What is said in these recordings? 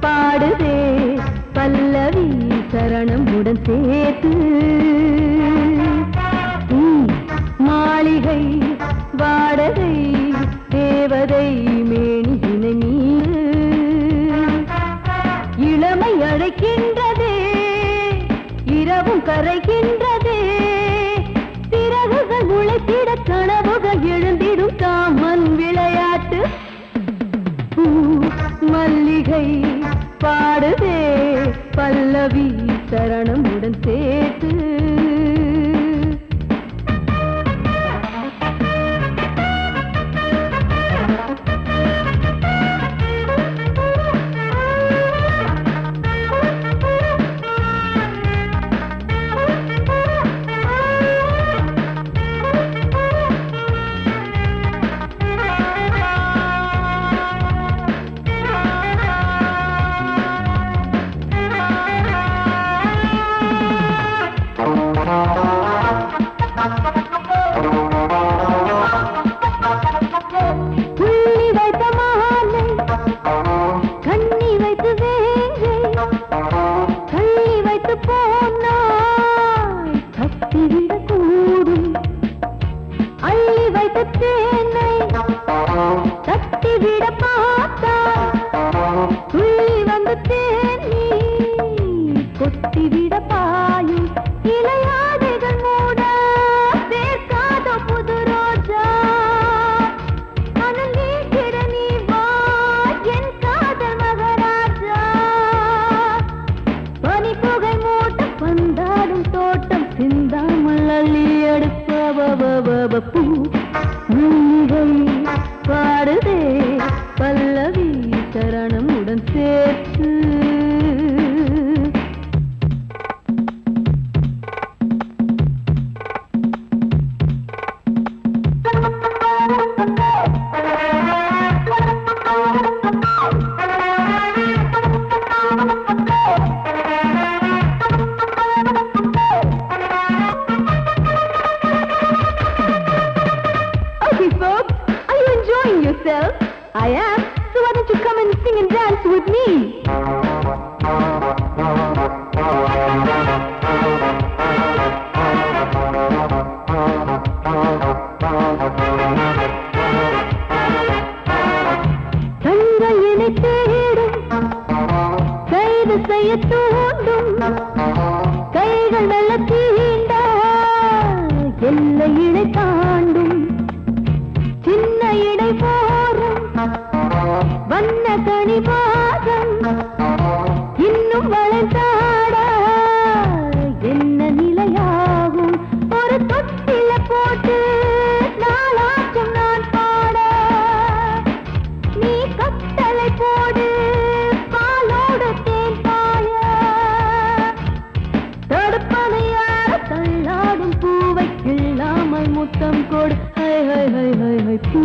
பாடுதே பல்லவி சரணம் உடன் சேர்த்து மாளிகை வாடகை தேவதை மேனியினை மீது இளமை அழைக்கின்றதே இரவும் கரைகின்றதே சிறகுகள் உழைத்திட கனவுகள் எழுந்திடும் காமன் விளையாட்டு மல்லிகை பாடுதே பல்லவி சரணம் உடன் சேர்த்து பாடுதே பல்லவி சரணம் உடன் சேர்த்து I am, so why don't you come and sing and dance with me? தங்கையினை தேடும் கைது செய்ய தூண்டும் கைகள் நல்ல தீண்டா எல்லை இடை தாண்டும் சின்ன இடை போரும் வண்ண கனிவாதம் இன்னும் வளர்ந்தாட என்ன நிலையாகும் ஒரு தொட்டில போட்டு நாளாச்சும் நான் பாட நீ கட்டளை போடு பாலோடு தேன் பாய தடுப்பனையார தள்ளாடும் பூவை இல்லாமல் முத்தம் கொடு high high high high high பூ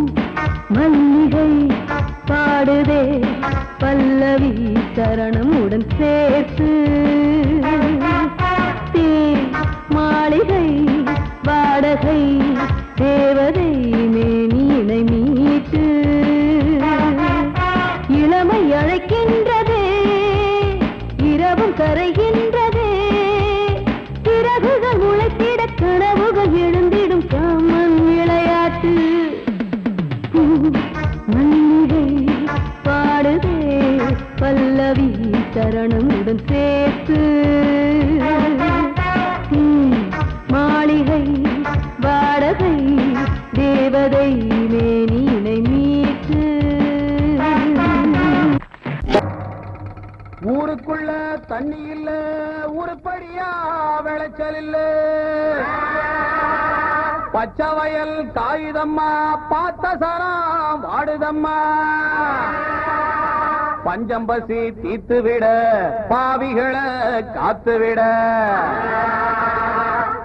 மல்லிகை பாடுதே பல்லவி சரணம் உடன் சேர்த்து மாளிகை வாடகை தேவதை மேனியினை மீட்டு இளமை அழைக்கின்றதே இரவும் கரைகின்றதே சிறகுகள் உழைத்திட கனவுகள் எழுந்திடும் காமன் விளையாட்டு மல்லிகை பாடுதே பல்லவி சரணம் உடன் சேர்த்து மாளிகை வாடகை தேவதை மேனியினை மீட்டு ஊருக்குள்ள தண்ணி இல்ல ஊருப்படியா விளைச்சல் இல்ல பச்சை வயல் காயுதம்மா பார்த்த சரம் வாடுதம்மா பஞ்சம்பசி தீத்து விட பாவிகளை காத்து விட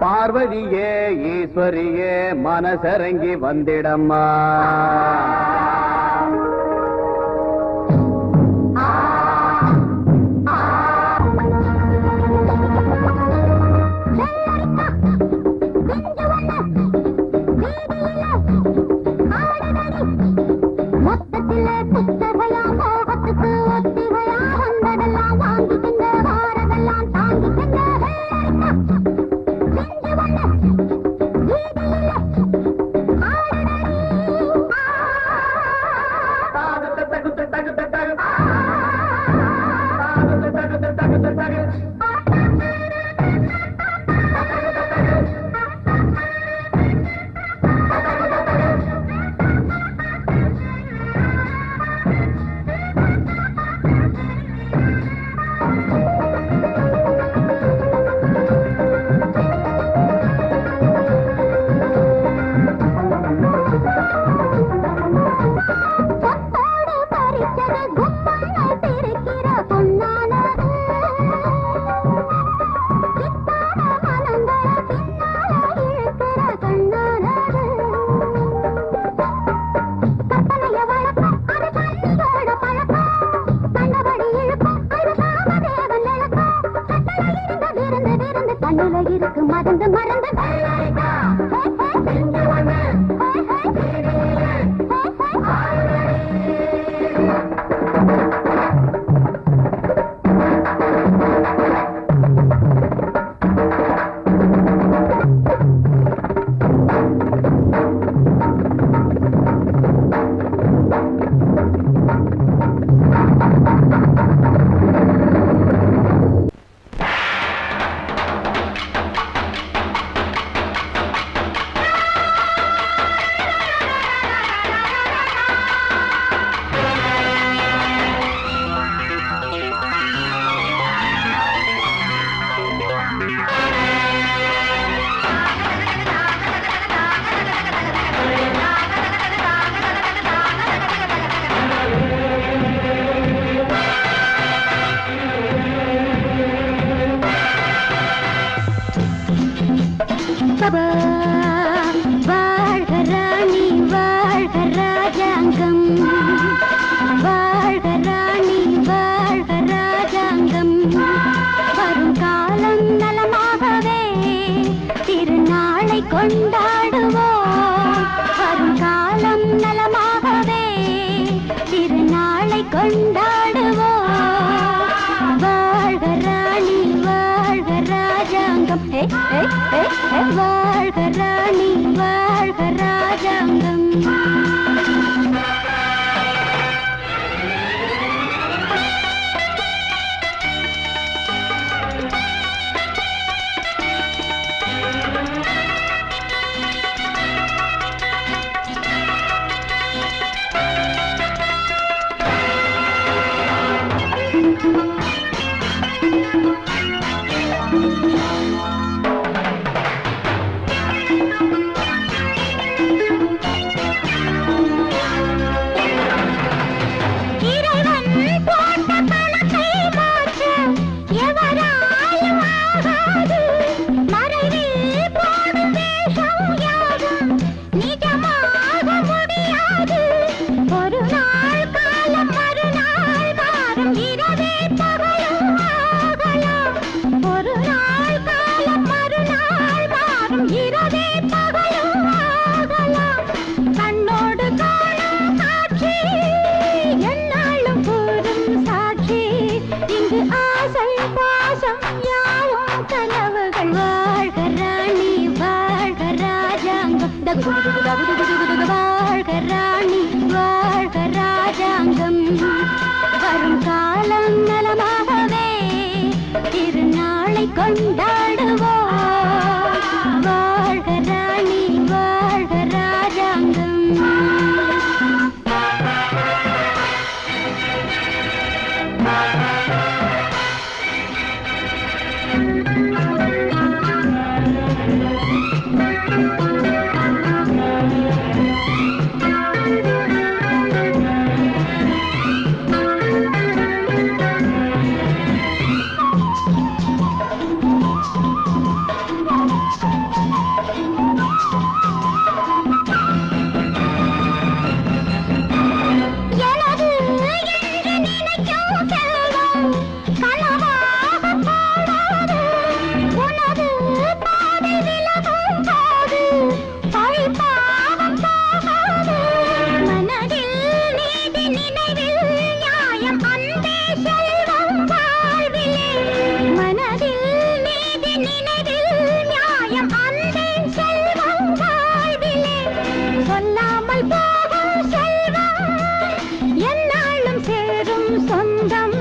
பார்வதியே ஈஸ்வரியே மனசரங்கி வந்திடம்மா மொத்தத்திலே புத்தகையா மோகத்துக்கு ஒத்திகையா வந்த மறந்து மறந்து வாழ்க ராணி வாழ்க ராஜாங்கம் வாழ்க ராணி வாழ்க ராஜாங்கம் வரும் காலம் நலமாகவே திருநாளை கொண்டாடுவோம் வரும் காலம் நலமாகவே திருநாளை கொண்டாடுவோம் வாழ்க ராணி வாழ்க ராஜாங்கம் வாழ்க ராணி வாழ்க ராஜாங்கம் வாழ்க ராணி வாழ்க ராஜாங்கம் வரும் காலம் நலமாகவே திருநாளை கொண்டாடுவோம் வாழ்க ராணி வாழ்க ராஜாங்கம் சொல்லாமல் போகும் செல்வம் என்னாலும் சேரும் சொந்தம்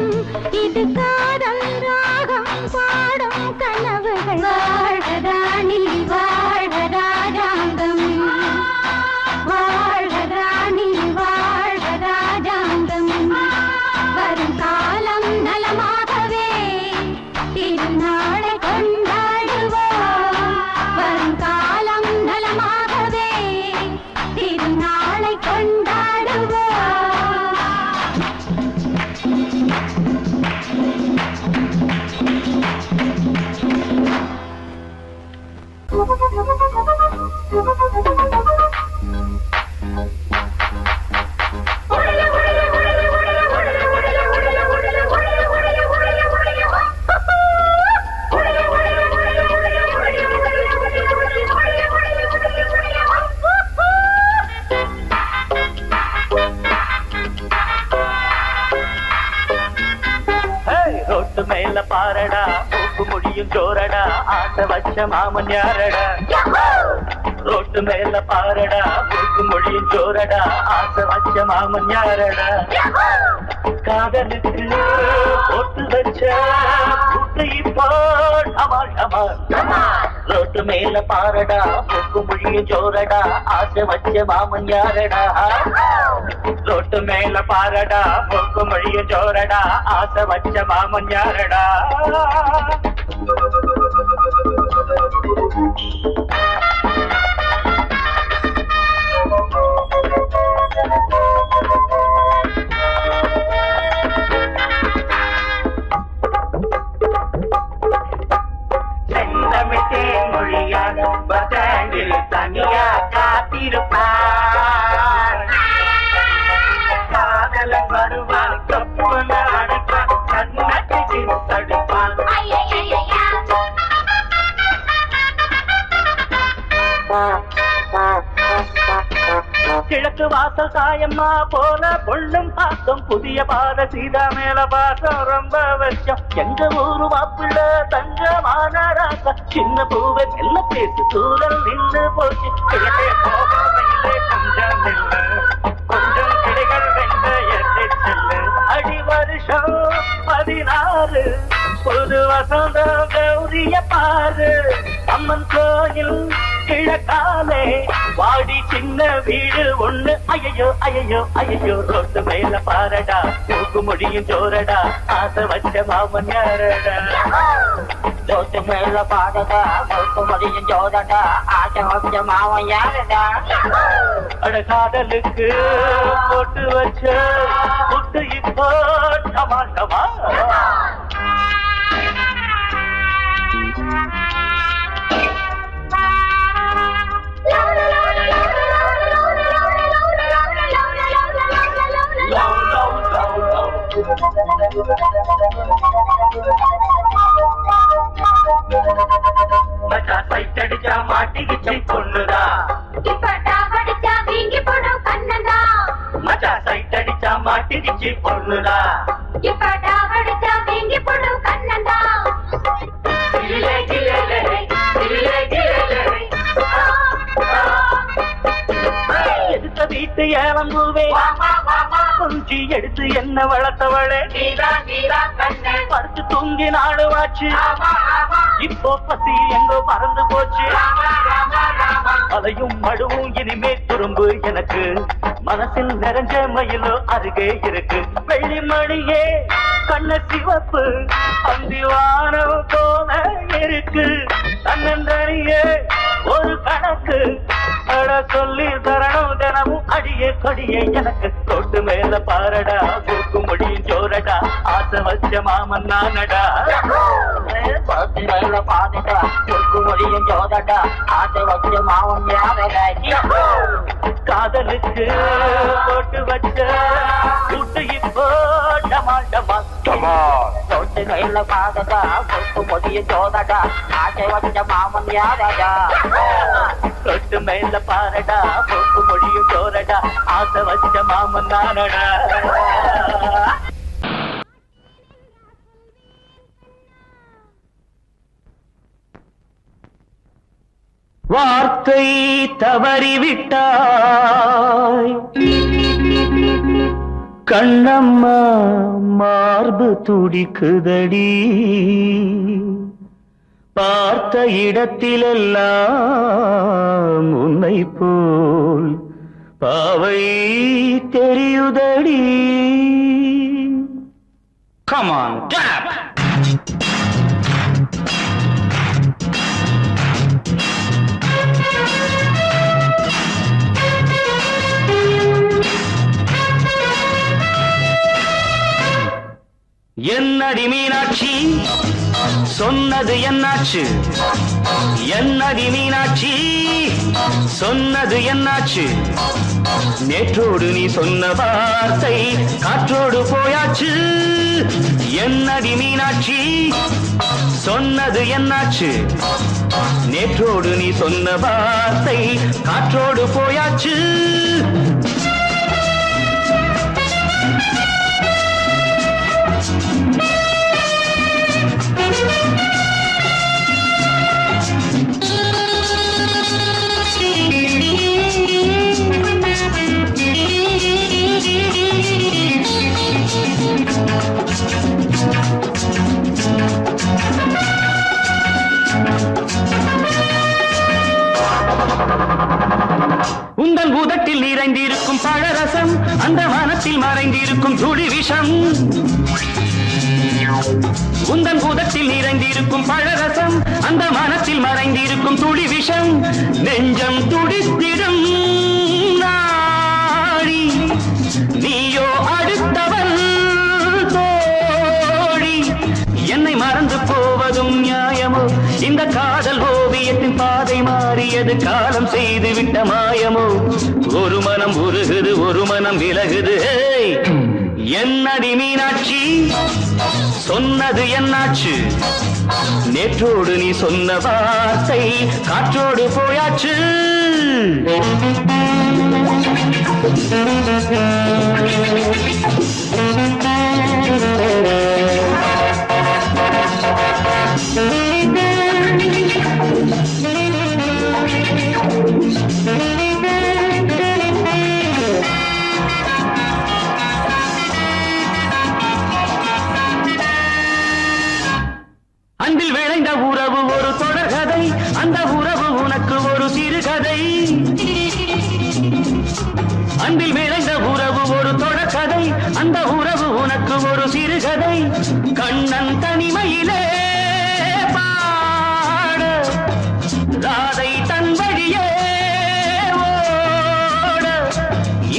ரோட்டு மேல பாரடா மூக்கு முடியும் ஜோரடா ஆட்ட வச்ச மாமன் யாரடா ரோட்டு மேல பாரடா மூக்கு முடியும் ஜோரடா ஆட்ட வச்ச மாமன் யாரடா காதலுக்கு போட்டு வச்ச புட்டை போல் அமால் அமால் ரோட்டு மேல பாரடா மூக்கு முடியும் ஜோரடா ஆசை வச்ச மாமன் யாரடா ரோட்டு மேல பாரடா மூக்கு முடியும் ஜோரடா ஆசை வச்ச மாமன் யாரடா மொழியால் பதாங்கில் தனியா காத்திருப்பார் காதலன் வருவான் கப்பல அடைப்பான் கண்ணாட்டி தடுப்பான் கிழக்கு வாசல் சாயம்மா போல பொள்ளும் பாசம் புதிய பாத சீதா மேல பாசம் ரொம்ப வருஷம் எங்க ஊரு மாப்பிள்ள தங்கமான ராசா சின்ன பூவை மெல்ல பேசு தூரல் நின்று போச்சு கிழக்கே போகவில்லை கொஞ்சம் இல்லை கொஞ்சம் கிளைகள் வெந்த எட்டு செல்லு அடி வருஷம் 16 புது வசந்தம் கௌரிய பாரு அம்மன் கோயில் கிழக்காலே வாடி சின்ன வீடு ஒண்ணு ஐயோ ஐயோ ஐயோ ரோட்டு மேல பாரடா மூக்கு முடியும் ஜோரடா ஆசை வச்ச மாமன் யாரடா ரோட்டு மேல பாரடா மூக்கு முடியும் ஜோரடா ஆசை வச்ச மாமன் யாரடா அட காதலுக்கு போட்டு வச்ச புட்டு இப்போ டமால் டமால் மச்சா சைட்டடிச்சா மாட்டிக்கிச்சு பொண்ணுதா படிச்சா வீங்கி போடும் கண்ணதா மச்சா சைட்டடிச்சா மாட்டிக்கிச்சு பொண்ணுதா படிச்சா வீங்கி போடும் கண்ணதா எடுத்த வீட்டு ஏலம்பூவே கொஞ்சி எடுத்து என்ன வளர்த்தவளே படுத்து தூங்கி நாடுவாச்சு இப்போ பசி எங்கோ பறந்து போச்சு அலையும் மடுவும் இனிமே துரும்பு எனக்கு மனசில் நிறைஞ்ச மயிலோ அருகே இருக்கு வெள்ளி மணியே கண்ண சிவப்பு அந்திவானம் போல இருக்கு தன்னந்தனியே ஒரு கணக்கு அட சொல்லி தரணும் தினமும் அடியே கொடியே எனக்கு தொட்டு மேல பாரடா மூக்கு முடியும் ஜோரடா ஆசை வச்ச மாமன் நானடா தொட்டு மேல பாரடா மூக்கு முடியும் ஜோரடா ஆசை வச்ச மாமன் யாரடா காதலுக்கு போட்டு வச்ச கூட்டு இப்போ டமால் டமால் தொட்டு மேல பாரடா மூக்கு முடியும் ஜோரடா ஆசை வச்ச மாமன் யாரடா தொட்டு மேல பாரடா மூக்கு முடியும் ஜோரடா ஆசை வச்ச மாமன் நானடா வார்த்தை தவறிவிட்டாய் கண்ணம்மா மார்பு துடிக்குதடி பார்த்த இடத்திலெல்லாம் உன்னை போல் பாவை தெரியுதடி Come on, clap! என்னடி மீனாட்சி சொன்னது என்னாச்சு? என்னடி மீனாட்சி சொன்னது என்னாச்சு? நேற்றோடு நீ சொன்ன வார்த்தை காற்றோடு போயாச்சு. என்னடி மீனாட்சி சொன்னது என்னாச்சு? நேற்றோடு நீ சொன்ன வார்த்தை காற்றோடு போயாச்சு. உந்தன் பூதத்தில் நிறைந்திருக்கும் பழரசம், அந்த வானத்தில் மறைந்திருக்கும் துளி விஷம். உந்தன் பூதத்தில் நிறைந்திருக்கும் பழரசம், அந்த வானத்தில் மறைந்திருக்கும் துளி விஷம். நெஞ்சம் துடித்திடும் நாடி, நீயோ அடுத்தவன் தோழி. என்னை மறந்து போவதும் நியாயமோ? இந்த காதல் ஓவியத்தின் பாதை மாறியது, காலம் செய்து விட்ட மாயமோ? ஒரு மனம் உருகுது, ஒரு மனம் விலகுது. என்னடி மீனாட்சி சொன்னது என்னாச்சு? நேற்றோடு நீ சொன்ன வார்த்தை காற்றோடு போயாச்சு. அன்பில் விளைந்த உறவு ஒரு தொடர்கதை, அந்த உறவு உனக்கு ஒரு சிறுகதை. அன்பில் விளைந்த உறவு ஒரு தொடர்கதை, அந்த உறவு உனக்கு ஒரு சிறுகதை. கண்ணன் தனிமையிலே பாட, ராதை தன் வழியே ஓட.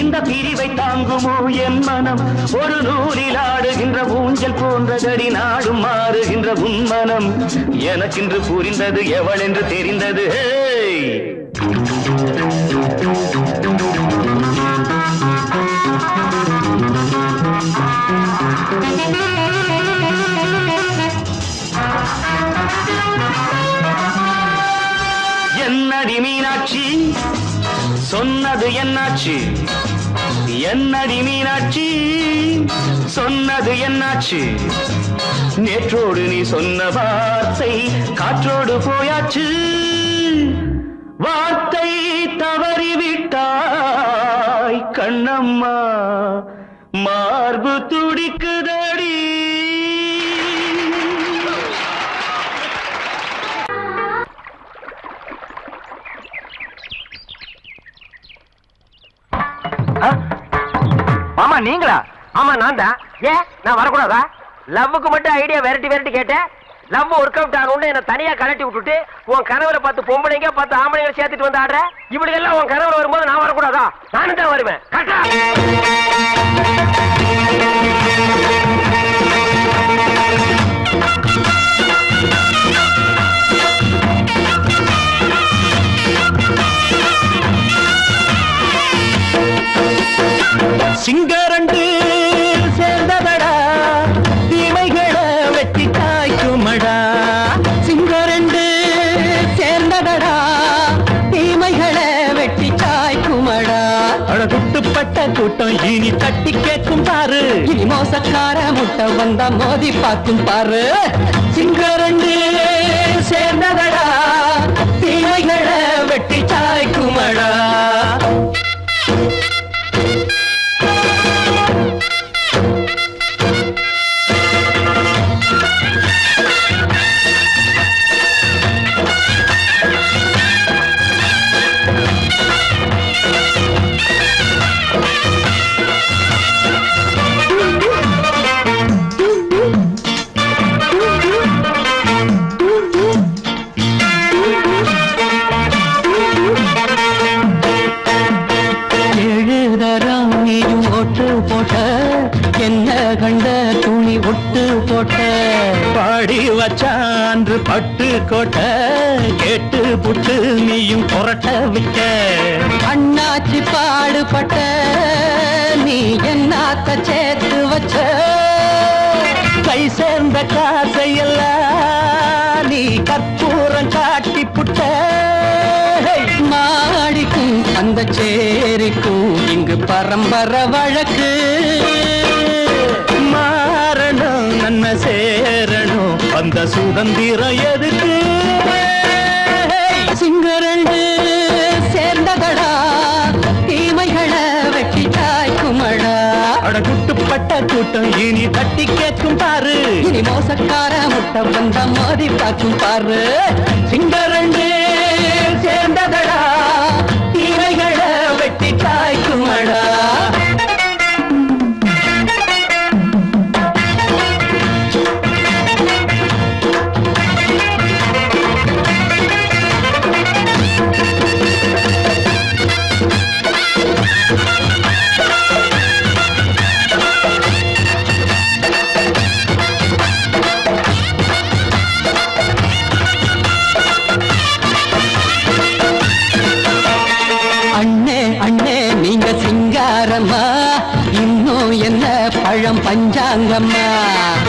இந்த பிரிவை தாங்குமோ என் மனம்? ஒரு நூலில் ஆடுகின்ற ஊஞ்சல் போன்றதடி, நாடும் மாறுகின்ற உன்மனம். எனக்கென்று புரிந்தது எவள் என்று தெரிந்தது. என்னடி மீனாட்சி சொன்னது என்னாச்சு? என்னடி மீனாட்சி சொன்னது என்னாச்சு? நேற்றோடு நீ சொன்ன வார்த்தை காற்றோடு போயாச்சு. வார்த்தை தவறிவிட்டாய் கண்ணம்மா, மார்பு துடிக்குதடி. ஆமா நீங்களா? ஆமா நான் தான். ஏன் நான் வரக்கூடாதா? லவ்வுக்கு மட்டும் ஐடியா வெரைட்டி வெரைட்டி கேட்டேன். லவ் ஒர்க் அவுட் ஆகணும்னு என்ன தனியா கலட்டி விட்டுட்டு உன் கனவுல 10 பொம்பளைங்க 10 ஆம்பளைங்க சேர்த்துட்டு வந்து ஆடுற. இப்படி எல்லாம் உன் கனவுல வரும்போது நான் வரக்கூடாதா? நானும் தான் வருவேன். கரெக்டா? சிங்கரண்டு சேர்ந்ததடா, தீமைகளை வெட்டி காய்க்குமடா. சிங்கரண்டு சேர்ந்ததடா, தீமைகளை வெட்டி காய்க்குமடா. அழகுட்டுப்பட்ட கூட்டம் இனி தட்டி கேட்கும் பாரு, இனி மோசக்கார முட்டை வந்தா மோதி பார்க்கும் பாரு. சிங்கரண்டு சேர்ந்ததடா, தீமைகளை வெட்டி காய்க்குமடா. பொட்டு போட்ட பாடி வச்சான்று பட்டு கோட்ட கேட்டு புட்டு நீயும் புரட்ட விட்ட அண்ணாச்சி பாடுபட்ட நீ என்னாத்த சேர்த்து வச்ச கை சேர்ந்த காசையெல்லாம் நீ கற்பூரம் காட்டி புட்ட மாடிக்கும் அந்த சேரிக்கும் இங்கு பரம்பரை வழக்கு மாறணும் நன்மை சேரணும் அந்த சுதந்திரம் எதுக்கு சிங்கரண்டு சேர்ந்ததடா தீமைகளை வெட்டி தாய்க்குமடா அட குட்டுப்பட்ட கூட்டம் இனி தட்டி கேட்கும் பாரு இனி மோசக்கார முட்டை வந்த மோதி பார்க்கும் பாரு சிங்கரண்டு சேர்ந்ததடா தீமைகளை வெட்டி தாய்க்குமடா இன்னும் என்ன பழம் பஞ்சாங்கம்மா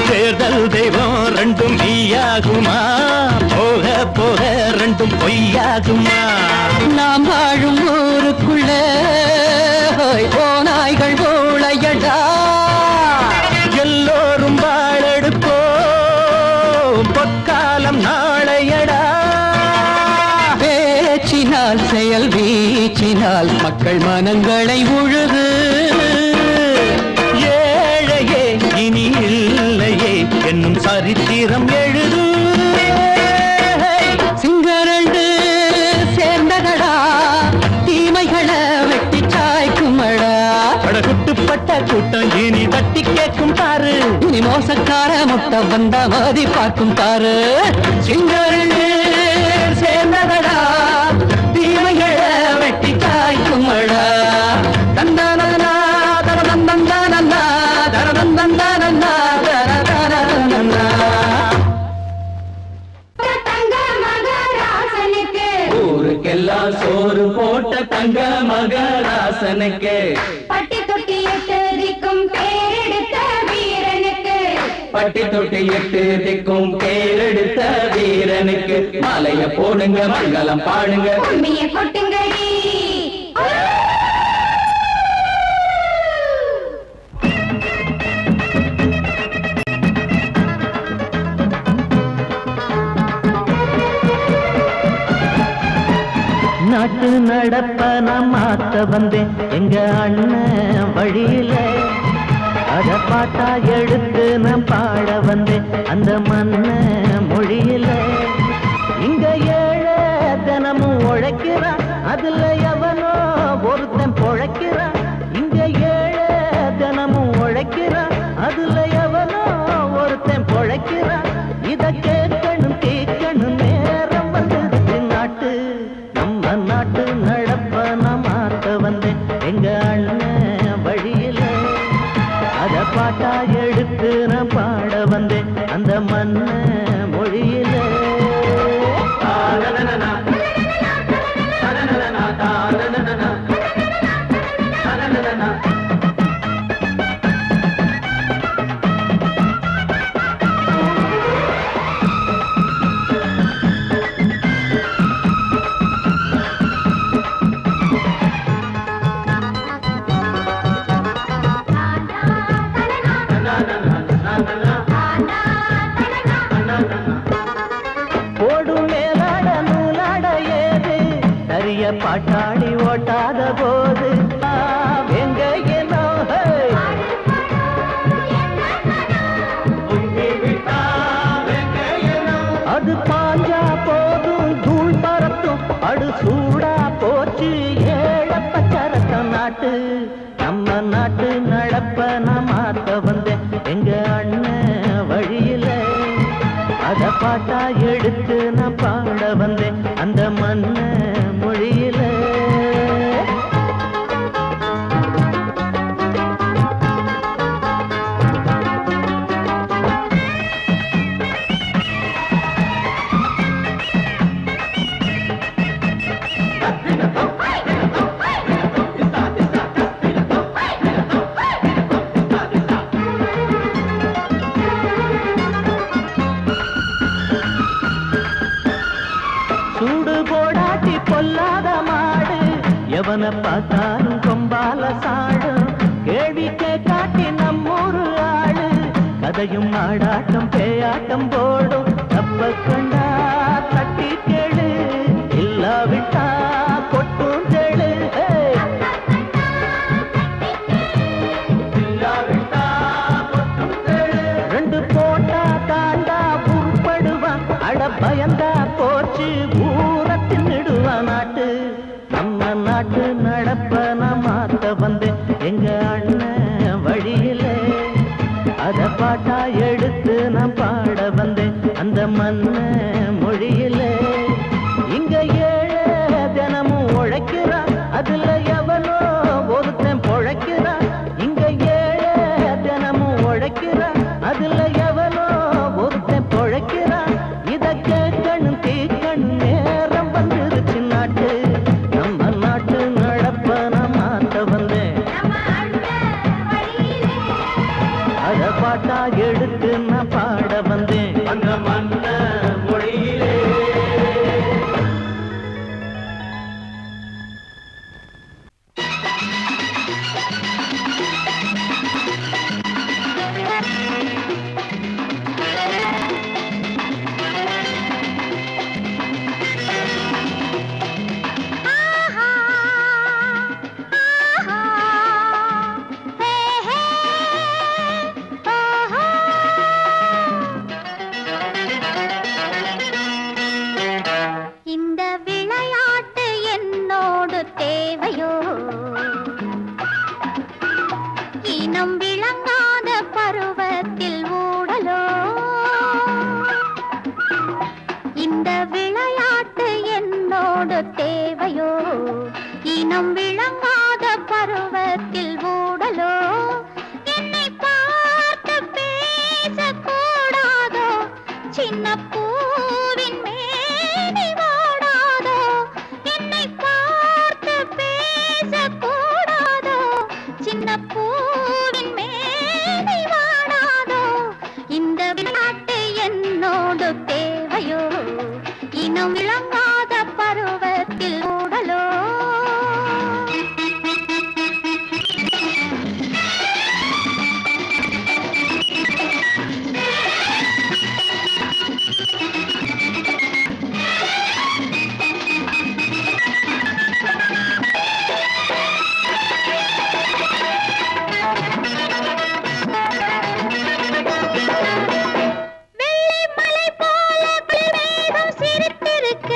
தேர்தல் தெய்வம் ரெண்டும் நீயாகுமா போக போக ரெண்டும் பொய்யாகுமா நாம் வாழும் ஊருக்குள்ள ஓநாய்கள் ஊழையடா எல்லோரும் வாழெடுப்போ பொற்காலம் நாளையடா பேச்சினால் செயல் வீச்சினால் மக்கள் மனங்களை உழுது ஏழையே இனி இல்லையே என்னும் சரித்திரம் எழுது சிங்கரண்டு சேர்ந்ததடா தீமைகளை வெட்டி சாய்க்குமடா குட்டுப்பட்ட கூட்டம் இனி தட்டி கேட்கும் பாரு இனி மோசக்கார முட்டை வந்த மோதி பார்க்கும் பாரு சிங்கரண்டு சேர்ந்ததடா தீமைகளை வெட்டி காய்க்குமடா தந்தானா தரதந்தந்தானா தரதந்தந்தானா தரதந்தந்தானா தங்க மகராசனுக்கு ஊருக்கெல்லாம் சோறு போட்ட தங்க மகராசனுக்கு பட்டி தொட்டி எட்டு திக்கும் பேரெடுத்த வீரனுக்கு பட்டி தொட்டி எட்டு திக்கும் பேரெடுத்த வீரனுக்கு மாலைய போடுங்க மங்களம் பாடுங்க உண்மைய கொட்டுங்கடி நாட்டு நடப்ப நான் மாத்த வந்தேன் எங்க அண்ணன் வழியில அத பாட்டா எடுத்து நான் பாட வந்தேன் அந்த மண்ண மொழியில இங்க ஏழை தினமும் உழைக்கிறான் அதுல எவனோ ஒருத்தன் பொழைக்கிறான் இங்க ஏழை தினமும் உழைக்கிறான் அதுல எவனோ ஒருத்தன் பொழைக்கிறான் இத கேட்கணும் கேட்கணும் நேரம் வந்துடுச்சு நாட்டு நம்ம நாட்டு நடப்ப நான் மாத்த வந்தேன் எங்க அண்ணன் வழியில அத பாட்டா எடுத்து நான் பாட வந்தேன் அந்த மண்ண மொழியில ஓடும் மேலாட நூலாட ஏது நிறைய பாட்டாளி ஓட்டாத போது எங்க ஏனோ அது பாஞ்சா போதும் தூள் பறத்தும் அடு சூடா போச்சு ஏழப்பச்சரத்த நாட்டு நம்ம நாட்டு நடப்ப நான் மாத்த வந்தேன் எங்க அண்ணன் வழியில அத பாட்டா எடுத்து நான் பாட வந்தேன் அந்த மண்ண மொழியில எவனை பார்த்தாலும் கொம்பால சாடும் கேள்வி காட்டி நம்மூரு ஆளு கதையும் ஆடாட்டம் பேயாட்டம் போடும் தப்ப கண்டா தட்டி கேளு இல்லாவிட்டா கொட்டும் கேளு ரெண்டு போட்டா தாண்டா உருப்படுவான் அட பயந்தா போச்சு ஊர தின்னுடுவான் நாட்டு நம்ம நாட்டு நடப்ப நான் மாத்த வந்தேன் எங்க அண்ணன் வழியில அத பாட்டா எடுத்து நான் பாட வந்தேன் அந்த மண்ண மொழியில இங்க ஏழை தினமும் உழைக்கிறான் அதுல எவனோ ஒருத்தன் பொழைக்கிறான் இங்க ஏழை தினமும் உழைக்கிறான் அதுல எவனோ ஒருத்தன் பொழைக்கிறான் இத கேட்கணும் தீக்கணும் நேரம் வந்துருச்சு நாட்டு நம்ம நாட்டு நடப்ப நான் மாத்த வந்தேன் அத பாட்டா எடுத்து நான் பாட வந்தேன் அந்த மண்ண மொழியிலே இந்த விளையாட்டு என்னோடு தேவையோ இனம் விளங்காத பருவத்தில் ஊடலோ இந்த விளையாட்டு என்னோடு தேவையோ இனம் விளங்காத பருவத்தில் ஊடலோ என்னை பார்த்து பேசக்கூடாதோ சின்ன பூவின் மேனி வாடாதோ என்னை பார்த்து பேசக்கூடாதோ சின்ன பூவின் மேனி வாடாதோ இந்த விளையாட்டு என்னோடு தேவையோ இனம் விளங்காத பருவத்தில் ஊடலோ வெள்ளி மலை போல குளிர்மேகம் சிரித்திருக்க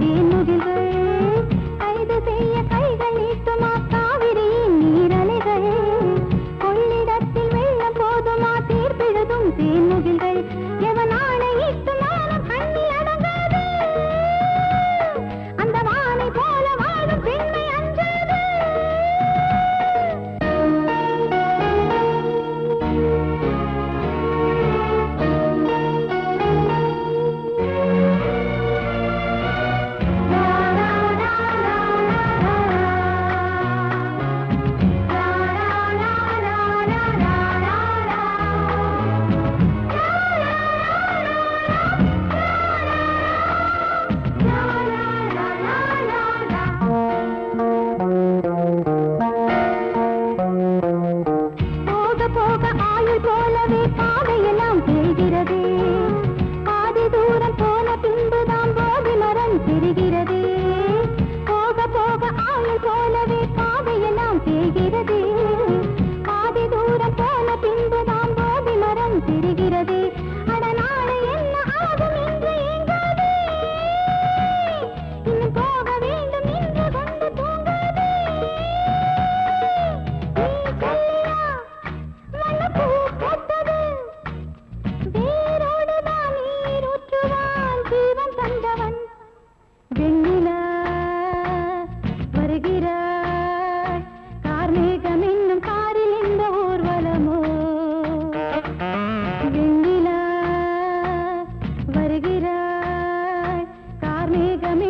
தேன்முகில்கள் கைது செய்ய கைகள் நீட்டுமா காவிரியின் நீரலைகள் கொள்ளிடத்தில் வெள்ளம் போதுமா தீர்ப்பிழுதும் தேன்முகில்கள் எவன் ஆணையிட்டு மானம் கண்ணி அடங்காது அந்த வானை போல வாழும் பெண்மை அஞ்சாது போக போக ஆயுள் போலவே பாதையெல்லாம் தெரிகிறதே பாதி தூரம் போன பின்புதான் போதி மரம் தெரிகிறதே போக போக ஆயுள் போலவே பாதையெல்லாம் தெரிகிறதே பாதி தூரம் போன பின்புதான் போதி மரம் தெரிகிறதே அட நாளை என்ன ஆகும் என்று ஏங்காதே இன்னும் போக வேண்டும் என்று கொண்டு தூங்காதே நீ சொல்லியா மனப்பூ பூத்தது வேரோடுதான் நீர் ஊற்றுவான் ஜீவன் தந்தவன் வெண்ணிலா வருகிறாய் கார்மேகம் என்னும் காரில் இந்த ஊர்வலமோ வெண்ணிலா வருகிறாய் கார்மேகம்